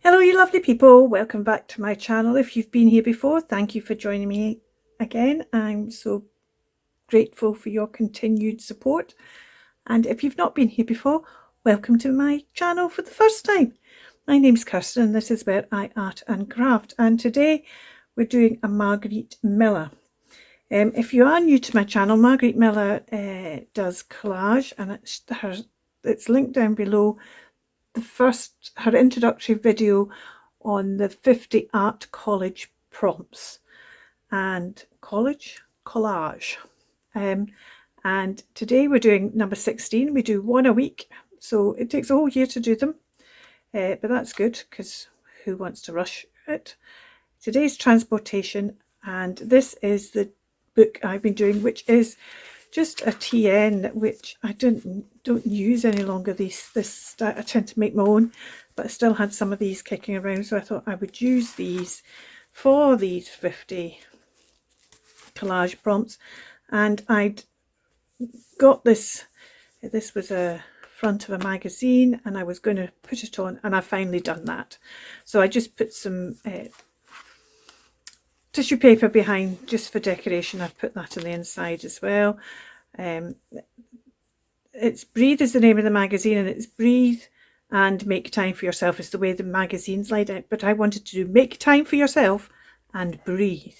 Hello you lovely people, welcome back to my channel. If you've been here before, thank you for joining me again. I'm so grateful for your continued support, and if you've not been here before, welcome to my channel for the first time. My name's Kirsten and this is where I art and craft, and today we're doing a Margarete Miller. If you are new to my channel, Margarete Miller does collage, and it's linked down below. Her introductory video on the 50 art college prompts and collage. And today we're doing number 16. We do one a week, so it takes a whole year to do them, but that's good because who wants to rush it? Today's transportation, and this is the book I've been doing, which is just a TN, which I don't use any longer. I tend to make my own, but I still had some of these kicking around, so I thought I would use these for these 50 collage prompts. And I'd got this was a front of a magazine, and I was going to put it on, and I've finally done that. So I just put some tissue paper behind just for decoration. I've put that on the inside as well. It's Breathe is the name of the magazine, and it's Breathe and Make Time for Yourself is the way the magazine's laid out, but I wanted to do Make Time for Yourself and Breathe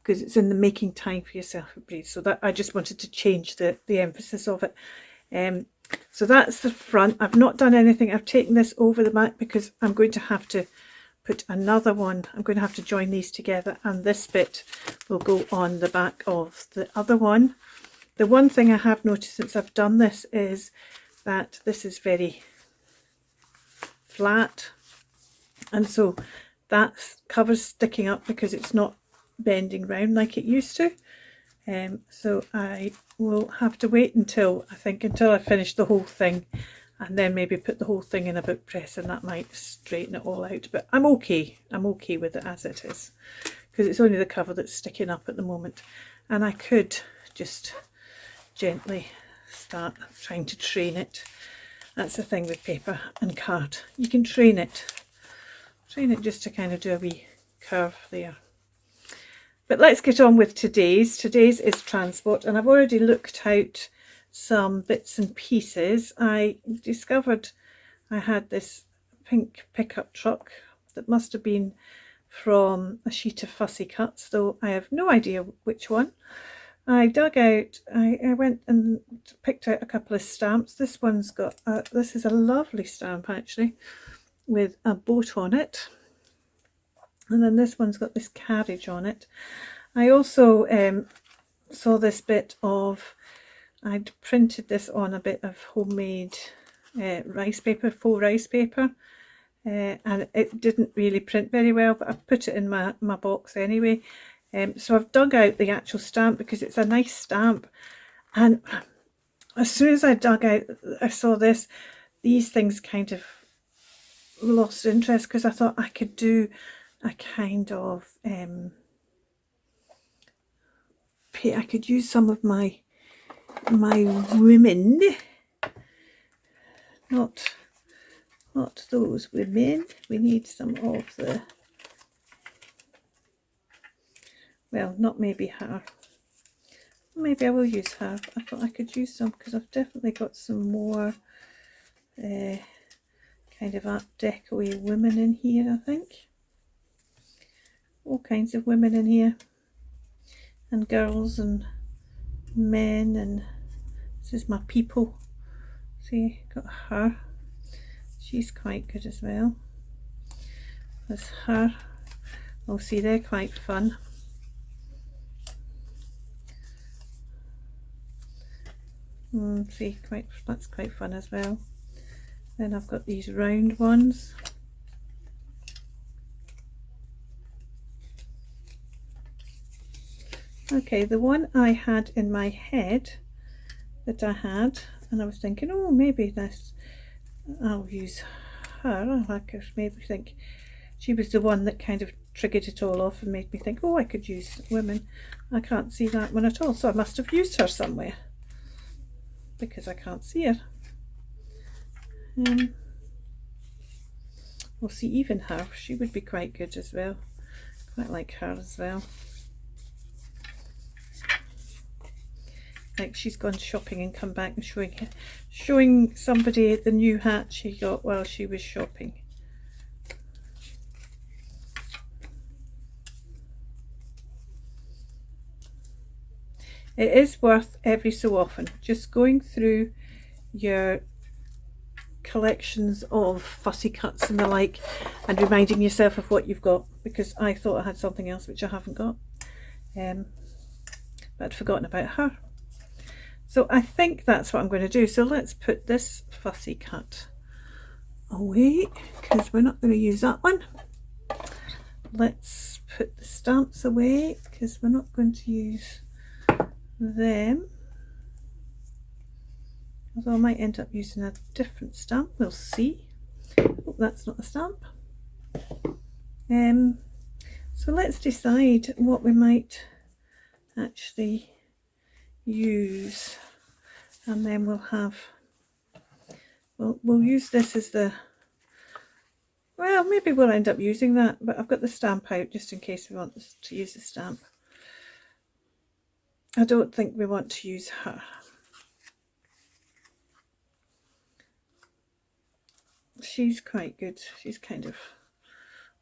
because it's in the Making Time for Yourself and Breathe, so that I just wanted to change the emphasis of it. So that's the front. I've not done anything. I've taken this over the back because I'm going to have to put another one. I'm going to have to join these together, and this bit will go on the back of the other one. The one thing I have noticed since I've done this is that this is very flat, and so that cover's sticking up because it's not bending round like it used to. So I will have to wait until I finish the whole thing, and then maybe put the whole thing in a book press, and that might straighten it all out. But I'm okay with it as it is, because it's only the cover that's sticking up at the moment, and I could just gently start trying to train it. That's the thing with paper and card, you can train it just to kind of do a wee curve there. But let's get on with today's is transport, and I've already looked out some bits and pieces. I discovered I had this pink pickup truck that must have been from a sheet of fussy cuts, though I have no idea which one. I dug out, I went and picked out a couple of stamps. This one's got this is a lovely stamp actually, with a boat on it, and then this one's got this carriage on it. I also saw this bit of, I'd printed this on a bit of homemade rice paper, faux rice paper, and it didn't really print very well, but I put it in my box anyway. So I've dug out the actual stamp because it's a nice stamp, and as soon as I dug out, I saw these things kind of lost interest, because I thought I could do a kind of I could use some of my women, not those women. We need some of the, well, not maybe her. Maybe I will use her. I thought I could use some because I've definitely got some more kind of Art Deco-y women in here, I think. All kinds of women in here, and girls and men, and this is my people. See, got her. She's quite good as well. There's her. Oh, see, they're quite fun. See, that's quite fun as well. Then I've got these round ones. Okay, the one I had in my head and I was thinking, oh, maybe I'll use her. I could maybe think she was the one that kind of triggered it all off and made me think, oh, I could use women. I can't see that one at all, so I must have used her somewhere because I can't see her. We'll see, even her, she would be quite good as well. Quite like her as well. Like she's gone shopping and come back and showing somebody the new hat she got while she was shopping. It is worth every so often just going through your collections of fussy cuts and the like and reminding yourself of what you've got, because I thought I had something else which I haven't got, but I'd forgotten about her. So I think that's what I'm going to do. So let's put this fussy cut away because we're not going to use that one. Let's put the stamps away because we're not going to use them, although I might end up using a different stamp, we'll see. Oh, that's not a stamp. So let's decide what we might actually use, and then we'll have, we'll use this as the, well, maybe we'll end up using that, but I've got the stamp out just in case we want to use the stamp. I don't think we want to use her. She's quite good. She's kind of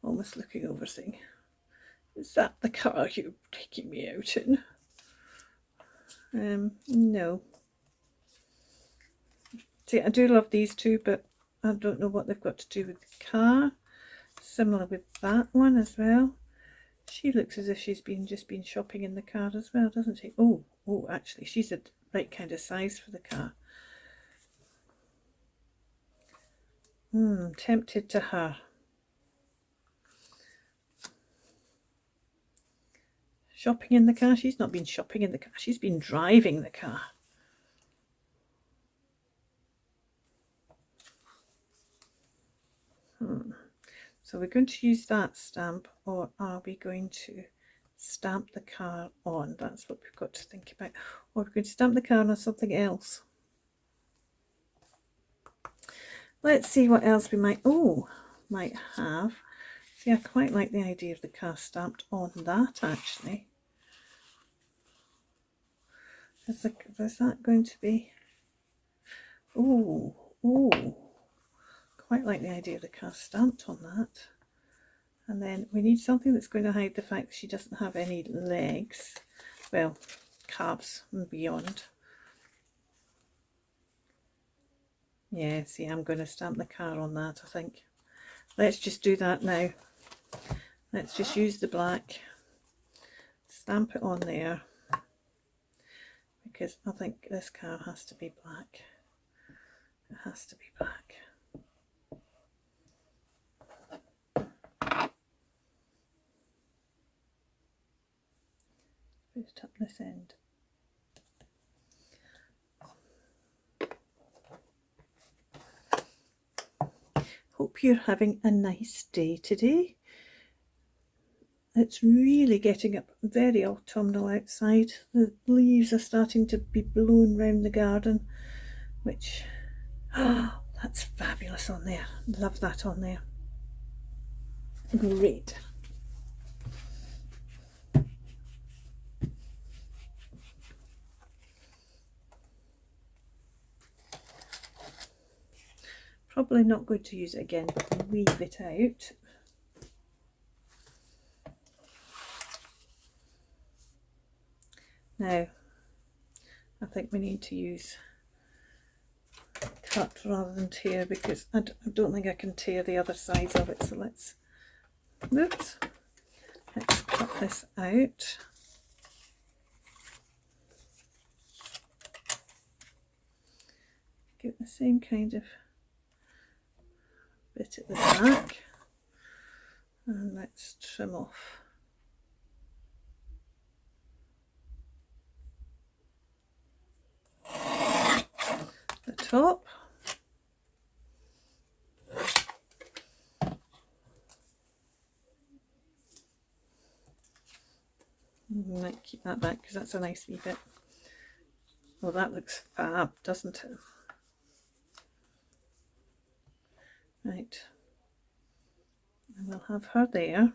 almost looking over saying, is that the car you're taking me out in? No. See, I do love these two, but I don't know what they've got to do with the car. Similar with that one as well. She looks as if she's just been shopping in the car as well, doesn't she? Oh, actually, she's the right kind of size for the car. Tempted to her. Shopping in the car? She's not been shopping in the car. She's been driving the car. So we're going to use that stamp, or are we going to stamp the car on? That's what we've got to think about. Or we're going to stamp the car on something else. Let's see what else we might have. See, I quite like the idea of the car stamped on that, actually. Is that going to be... Oh, quite like the idea of the car stamped on that. And then we need something that's going to hide the fact that she doesn't have any legs. Well, calves and beyond. Yeah, see, I'm going to stamp the car on that, I think. Let's just do that now. Let's just use the black, stamp it on there, because I think this car has to be black. It has to be black. Just up this end. Hope you're having a nice day today. It's really getting up very autumnal outside. The leaves are starting to be blown round the garden, which, that's fabulous on there. Love that on there. Great. Probably not going to use it again, but weave it out. Now, I think we need to use cut rather than tear, because I don't think I can tear the other sides of it. So let's cut this out. Get the same kind of bit at the back, and let's trim off the top. I might keep that back because that's a nice wee bit. Well, that looks fab, doesn't it? Right. And we'll have her there.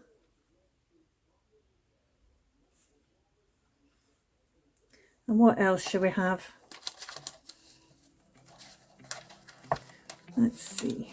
And what else shall we have? Let's see.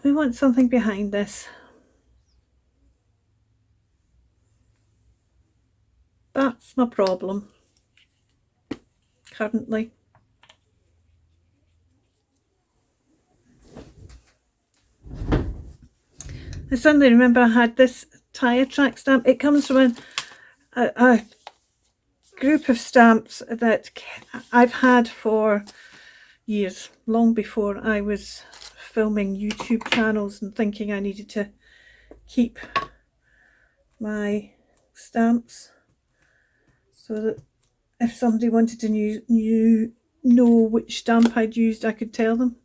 We want something behind this. That's my problem currently. I suddenly remember I had this tire track stamp. It comes from a group of stamps that I've had for years, long before I was filming YouTube channels and thinking I needed to keep my stamps so that if somebody wanted to know which stamp I'd used, I could tell them.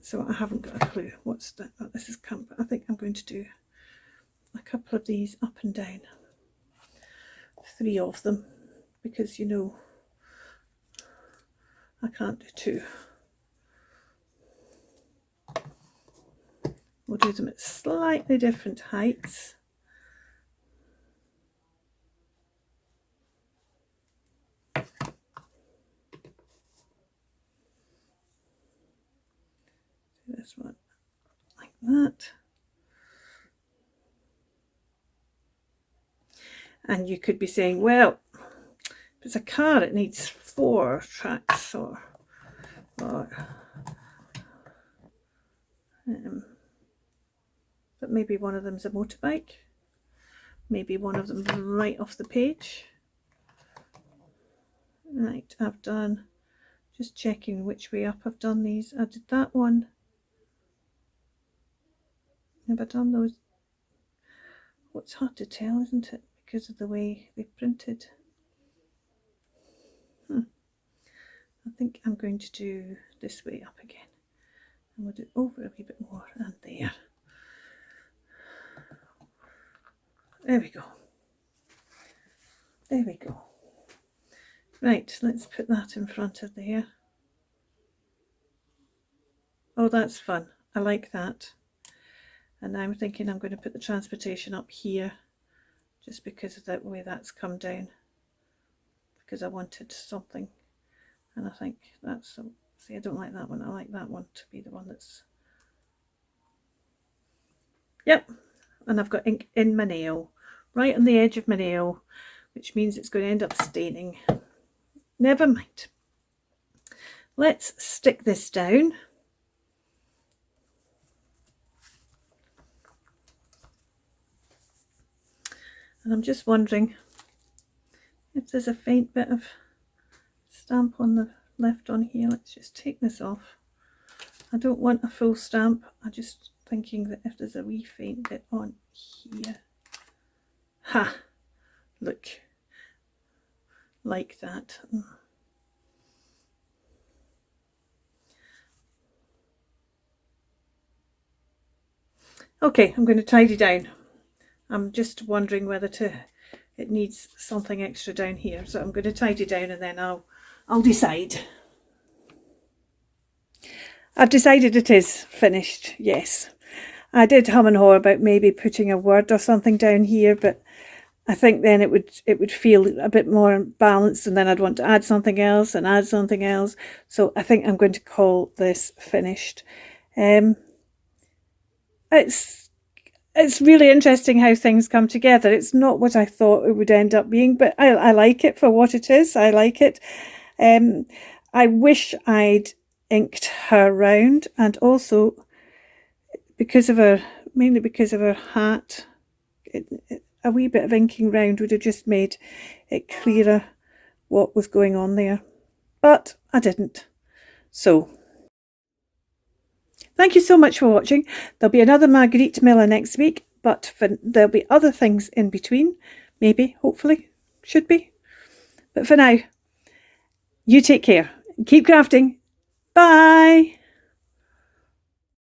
So I haven't got a clue what's that. This is camp. I think I'm going to do a couple of these up and down, 3 of them, because you know I can't do 2. We'll do them at slightly different heights. This one like that. And you could be saying, well, if it's a car, it needs 4 tracks, or but maybe one of them's a motorbike. Maybe one of them right off the page. Right, I've done, just checking which way up I've done these. I did that one. Have I done those? Well, it's hard to tell, isn't it? Because of the way they printed. I think I'm going to do this way up again. And we'll do over a wee bit more, and there. There we go. There we go. Right, let's put that in front of there. Oh, that's fun. I like that. And now I'm thinking I'm going to put the transportation up here, just because of the way that's come down, because I wanted something. And I think that's, see, I don't like that one. I like that one to be the one that's, yep. And I've got ink in my nail, right on the edge of my nail, which means it's going to end up staining. Never mind. Let's stick this down. And I'm just wondering if there's a faint bit of stamp on the left on here. Let's just take this off. I don't want a full stamp. I'm just thinking that if there's a wee faint bit on here. Ha! Look. Like that. Okay, I'm going to tidy down. I'm just wondering whether it needs something extra down here. So I'm going to tidy down and then I'll decide. I've decided it is finished, yes. I did hum and haw about maybe putting a word or something down here, but I think then it would feel a bit more balanced, and then I'd want to add something else and add something else. So I think I'm going to call this finished. It's really interesting how things come together. It's not what I thought it would end up being, but I like it for what it is. I like it. I wish I'd inked her round, and also mainly because of her hat, a wee bit of inking round would have just made it clearer what was going on there. But I didn't. So thank you so much for watching. There'll be another Margarete Miller next week, but there'll be other things in between. Maybe, hopefully, should be. But for now, you take care. Keep crafting. Bye.